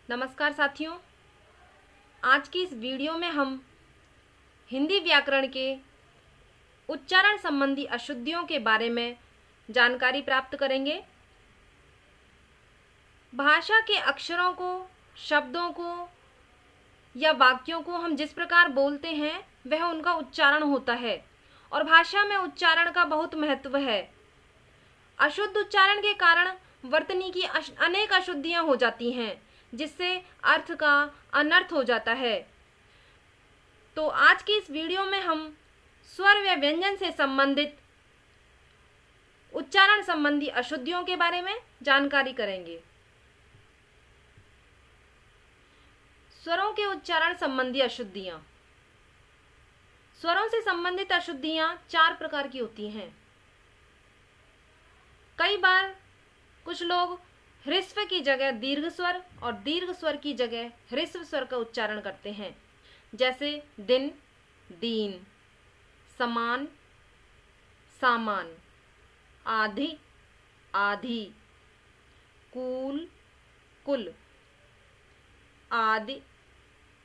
नमस्कार साथियों, आज की इस वीडियो में हम हिंदी व्याकरण के उच्चारण संबंधी अशुद्धियों के बारे में जानकारी प्राप्त करेंगे। भाषा के अक्षरों को, शब्दों को या वाक्यों को हम जिस प्रकार बोलते हैं वह उनका उच्चारण होता है और भाषा में उच्चारण का बहुत महत्व है। अशुद्ध उच्चारण के कारण वर्तनी की अनेक अशुद्धियां हो जाती हैं, जिससे अर्थ का अनर्थ हो जाता है। तो आज की इस वीडियो में हम स्वर व व्यंजन से संबंधित उच्चारण संबंधी अशुद्धियों के बारे में जानकारी करेंगे। स्वरों के उच्चारण संबंधी अशुद्धियां। स्वरों से संबंधित अशुद्धियां 4 प्रकार की होती हैं। कई बार कुछ लोग ह्रस्व की जगह दीर्घ स्वर और दीर्घ स्वर की जगह ह्रस्व स्वर का उच्चारण करते हैं, जैसे दिन, दीन, समान, सामान, आधि, आधी, कूल, कुल, आदि,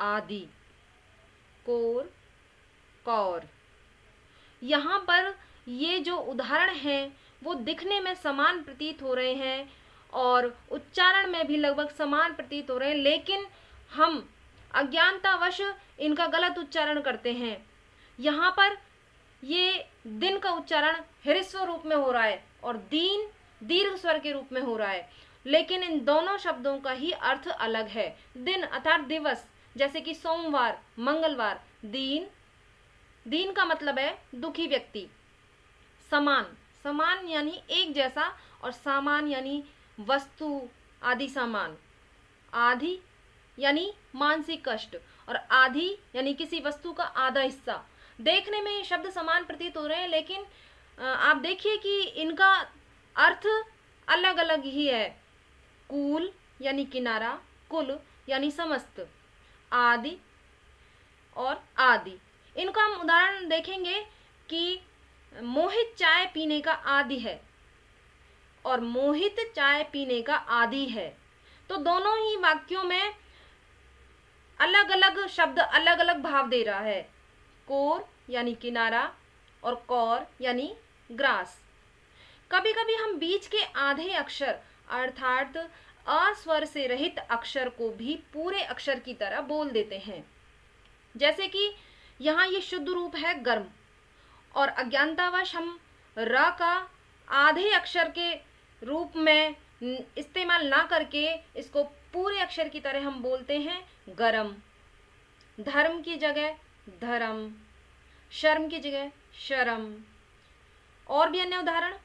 आदि, कोर, कौर। यहाँ पर ये जो उदाहरण हैं वो दिखने में समान प्रतीत हो रहे हैं और उच्चारण में भी लगभग समान प्रतीत हो रहे हैं, लेकिन हम अज्ञानतावश इनका गलत उच्चारण करते हैं। यहाँ पर ये दिन का उच्चारण ह्रस्व रूप में हो रहा है और दीन दीर्घ स्वर के रूप में हो रहा है, लेकिन इन दोनों शब्दों का ही अर्थ अलग है। दिन अर्थात दिवस, जैसे कि सोमवार, मंगलवार। दीन, दीन का मतलब है दुखी व्यक्ति। समान, समान यानी एक जैसा, और सामान यानी वस्तु आदि सामान। आधी यानी मानसिक कष्ट, और आधी यानी किसी वस्तु का आधा हिस्सा। देखने में ये शब्द समान प्रतीत हो रहे हैं, लेकिन आप देखिए कि इनका अर्थ अलग अलग ही है। कूल यानी किनारा, कुल यानी समस्त, आदि और आदि। इनका हम उदाहरण देखेंगे कि मोहित चाय पीने का आदी है और मोहित चाय पीने का आदी है। तो दोनों ही वाक्यों में अलग अलग शब्द अलग अलग भाव दे रहा है। कोर यानी किनारा और कौर यानी ग्रास। कभी कभी हम बीच के आधे अक्षर अर्थात अस्वर से रहित अक्षर को भी पूरे अक्षर की तरह बोल देते हैं, जैसे कि यहाँ ये शुद्ध रूप है गर्म, और अज्ञानतावश हम र का आधे अक्षर के रूप में इस्तेमाल ना करके इसको पूरे अक्षर की तरह हम बोलते हैं गरम। धर्म की जगह धर्म, शर्म की जगह शर्म। और भी अन्य उदाहरण,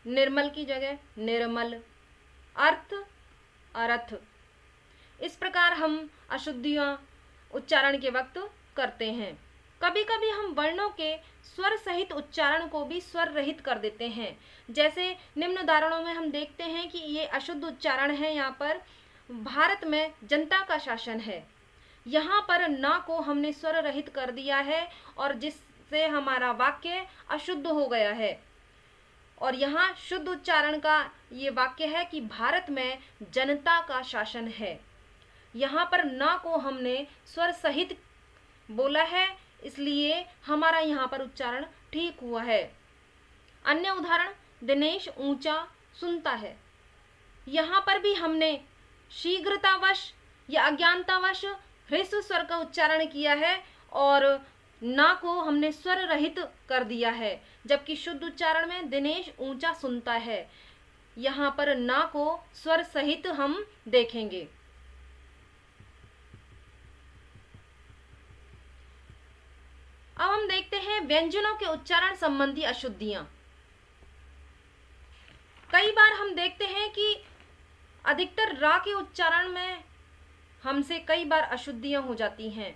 निर्मल की जगह निर्मल, अर्थ अर्थ। इस प्रकार हम अशुद्धियां उच्चारण के वक्त करते हैं। कभी कभी हम वर्णों के स्वर सहित उच्चारण को भी स्वर रहित कर देते हैं, जैसे निम्न उदाहरणों में हम देखते हैं कि ये अशुद्ध उच्चारण है। यहाँ पर भारत में जनता का शासन है, यहाँ पर ना को हमने स्वर रहित कर दिया है और जिससे हमारा वाक्य अशुद्ध हो गया है। और यहाँ शुद्ध उच्चारण का ये वाक्य है कि भारत में जनता का शासन है। यहाँ पर ना को हमने स्वर सहित बोला है, इसलिए हमारा यहाँ पर उच्चारण ठीक हुआ है। अन्य उदाहरण, दिनेश ऊंचा सुनता है। यहाँ पर भी हमने शीघ्रतावश या अज्ञानतावश ह्रस्व स्वर का उच्चारण किया है और ना को हमने स्वर रहित कर दिया है, जबकि शुद्ध उच्चारण में दिनेश ऊंचा सुनता है। यहाँ पर ना को स्वर सहित हम देखेंगे। अब हम देखते हैं व्यंजनों के उच्चारण संबंधी अशुद्धियां। कई बार हम देखते हैं कि अधिकतर रा के उच्चारण में हमसे कई बार अशुद्धियां हो जाती हैं।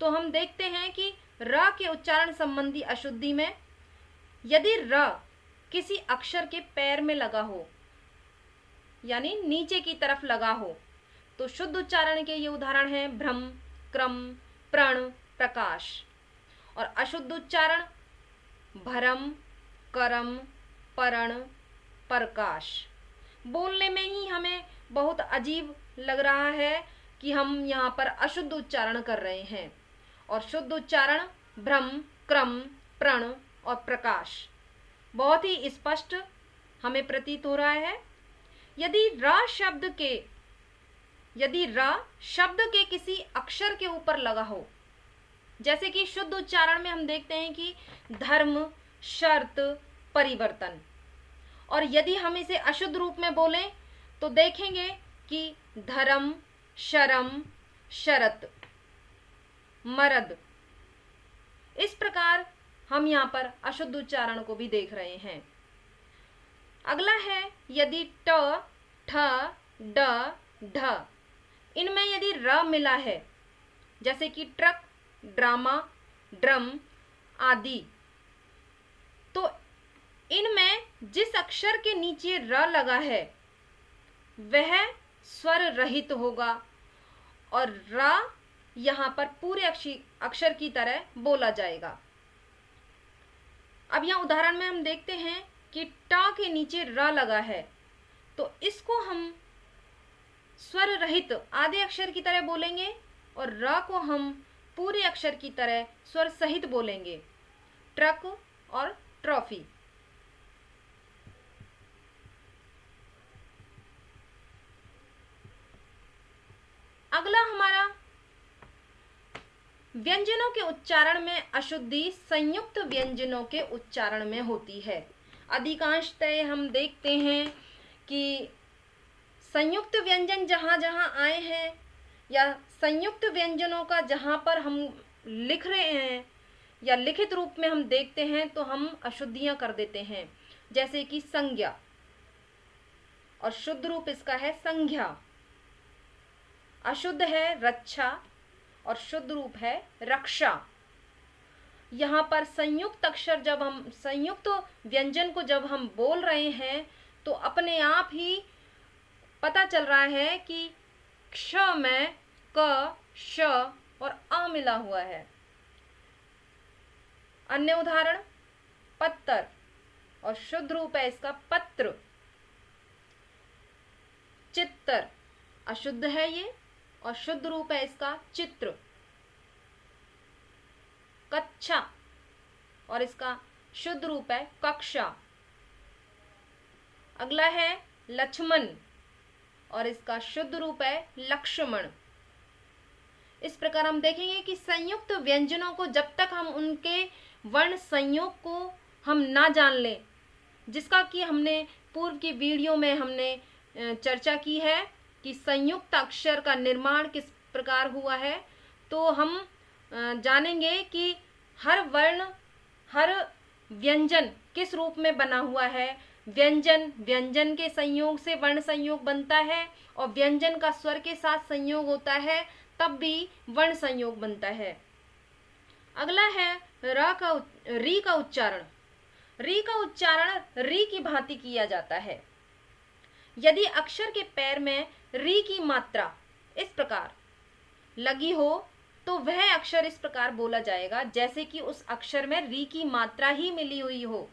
तो हम देखते हैं कि र के उच्चारण संबंधी अशुद्धि में यदि र किसी अक्षर के पैर में लगा हो, यानी नीचे की तरफ लगा हो, तो शुद्ध उच्चारण के ये उदाहरण हैं भ्रम, क्रम, प्रण, प्रकाश। और अशुद्ध उच्चारण भरम, करम, परण, प्रकाश। बोलने में ही हमें बहुत अजीब लग रहा है, कि हम यहाँ पर अशुद्ध उच्चारण कर रहे हैं। और शुद्ध उच्चारण भ्रम, क्रम, प्रण और प्रकाश बहुत ही स्पष्ट हमें प्रतीत हो रहा है। यदि र शब्द के किसी अक्षर के ऊपर लगा हो, जैसे कि शुद्ध उच्चारण में हम देखते हैं कि धर्म, शर्त, परिवर्तन, और यदि हम इसे अशुद्ध रूप में बोलें तो देखेंगे कि धर्म, शरम, शरत, मरद। इस प्रकार हम यहाँ पर अशुद्ध उच्चारण को भी देख रहे हैं। अगला है यदि ट, ठ, ड, ढ, इनमें यदि र मिला है, जैसे कि ट्रक, ड्रामा, ड्रम आदि, तो इनमें जिस अक्षर के नीचे र लगा है वह स्वर रहित होगा और र यहाँ पर पूरे अक्षर की तरह बोला जाएगा। अब यहाँ उदाहरण में हम देखते हैं कि ट के नीचे र लगा है, तो इसको हम स्वर रहित आधे अक्षर की तरह बोलेंगे और र को हम पूरे अक्षर की तरह स्वर सहित बोलेंगे, ट्रक और ट्रॉफी। अगला हमारा व्यंजनों के उच्चारण में अशुद्धि संयुक्त व्यंजनों के उच्चारण में होती है। अधिकांशतः हम देखते हैं कि संयुक्त व्यंजन जहाँ जहाँ आए हैं या संयुक्त व्यंजनों का जहाँ पर हम लिख रहे हैं या लिखित रूप में हम देखते हैं तो हम अशुद्धियां कर देते हैं, जैसे कि संज्ञा, और शुद्ध रूप इसका है संज्ञा। अशुद्ध है रक्षा और शुद्ध रूप है रक्षा। यहाँ पर संयुक्त अक्षर जब हम संयुक्त व्यंजन को जब हम बोल रहे हैं तो अपने आप ही पता चल रहा है कि क्ष में क, श और अ मिला हुआ है। अन्य उदाहरण पत्तर, और शुद्ध रूप है इसका पत्र। चित्तर, अशुद्ध है ये और शुद्ध रूप है इसका चित्र। कक्षा, और इसका शुद्ध रूप है कक्षा। अगला है लक्ष्मण, और इसका शुद्ध रूप है लक्ष्मण। इस प्रकार हम देखेंगे कि संयुक्त व्यंजनों को जब तक हम उनके वर्ण संयोग को हम ना जान लें, जिसका कि हमने पूर्व की वीडियो में हमने चर्चा की है कि संयुक्त अक्षर का निर्माण किस प्रकार हुआ है, तो हम जानेंगे कि हर वर्ण, हर व्यंजन किस रूप में बना हुआ है। व्यंजन के संयोग से वर्ण संयोग बनता है और व्यंजन का स्वर के साथ संयोग होता है, तब भी वर्ण संयोग बनता है। अगला है री का उच्चारण। री का उच्चारण री की भांति किया जाता है। यदि अक्षर के पैर में री की मात्रा इस प्रकार लगी हो तो वह अक्षर इस प्रकार बोला जाएगा जैसे कि उस अक्षर में री की मात्रा ही मिली हुई हो,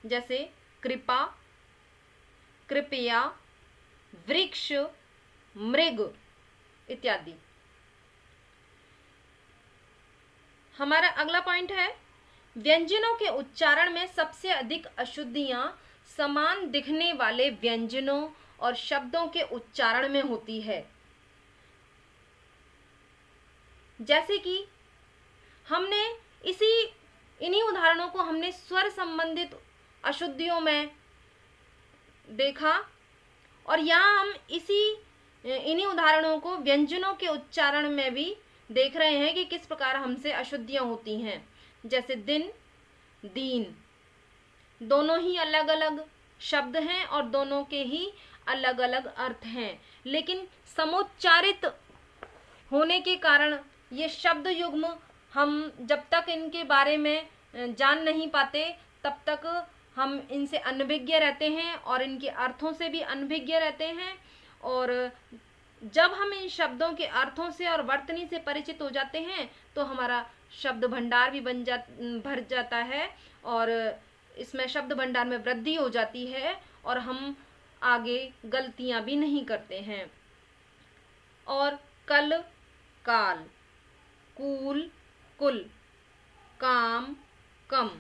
जैसे कृपा, कृपया, वृक्ष, मृग इत्यादि। हमारा अगला पॉइंट है व्यंजनों के उच्चारण में सबसे अधिक अशुद्धियां समान दिखने वाले व्यंजनों और शब्दों के उच्चारण में होती है। जैसे कि हमने इन्हीं उदाहरणों को हमने स्वर संबंधित अशुद्धियों में देखा, और यहाँ हम इन्हीं उदाहरणों को व्यंजनों के उच्चारण में भी देख रहे हैं कि किस प्रकार हमसे अशुद्धियां होती हैं। जैसे दिन, दीन, दोनों ही अलग अलग शब्द हैं और दोनों के ही अलग अलग अर्थ हैं, लेकिन समुच्चारित होने के कारण ये शब्द युग्म हम जब तक इनके बारे में जान नहीं पाते तब तक हम इनसे अनभिज्ञ रहते हैं और इनके अर्थों से भी अनभिज्ञ रहते हैं। और जब हम इन शब्दों के अर्थों से और वर्तनी से परिचित हो जाते हैं तो हमारा शब्द भंडार भी भर जाता है और इसमें शब्द भंडार में वृद्धि हो जाती है और हम आगे गलतियां भी नहीं करते हैं। और कल काल, कूल कुल, काम कम,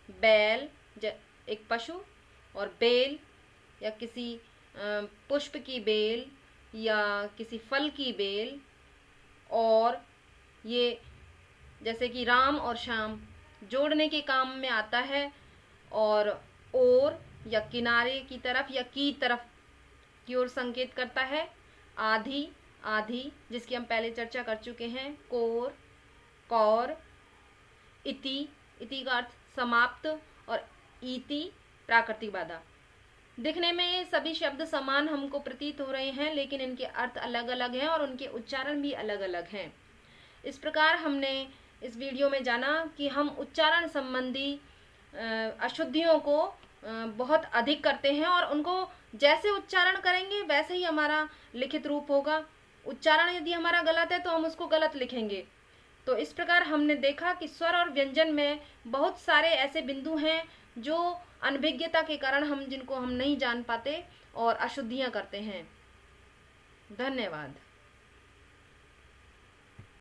बैल एक पशु, और बेल या किसी पुष्प की बेल या किसी फल की बेल, और ये जैसे कि राम और श्याम जोड़ने के काम में आता है, और या किनारे की तरफ या की तरफ की ओर संकेत करता है। आधी आधी जिसकी हम पहले चर्चा कर चुके हैं, कोर कौर, इति इति का अर्थ समाप्त, और इति प्राकृतिक बाधा। दिखने में ये सभी शब्द समान हमको प्रतीत हो रहे हैं, लेकिन इनके अर्थ अलग अलग हैं और उनके उच्चारण भी अलग अलग हैं। इस प्रकार हमने इस वीडियो में जाना कि हम उच्चारण संबंधी अशुद्धियों को बहुत अधिक करते हैं, और उनको जैसे उच्चारण करेंगे वैसे ही हमारा लिखित रूप होगा। उच्चारण यदि हमारा गलत है तो हम उसको गलत लिखेंगे। तो इस प्रकार हमने देखा कि स्वर और व्यंजन में बहुत सारे ऐसे बिंदु हैं जो अनभिज्ञता के कारण जिनको हम नहीं जान पाते और अशुद्धियां करते हैं। धन्यवाद।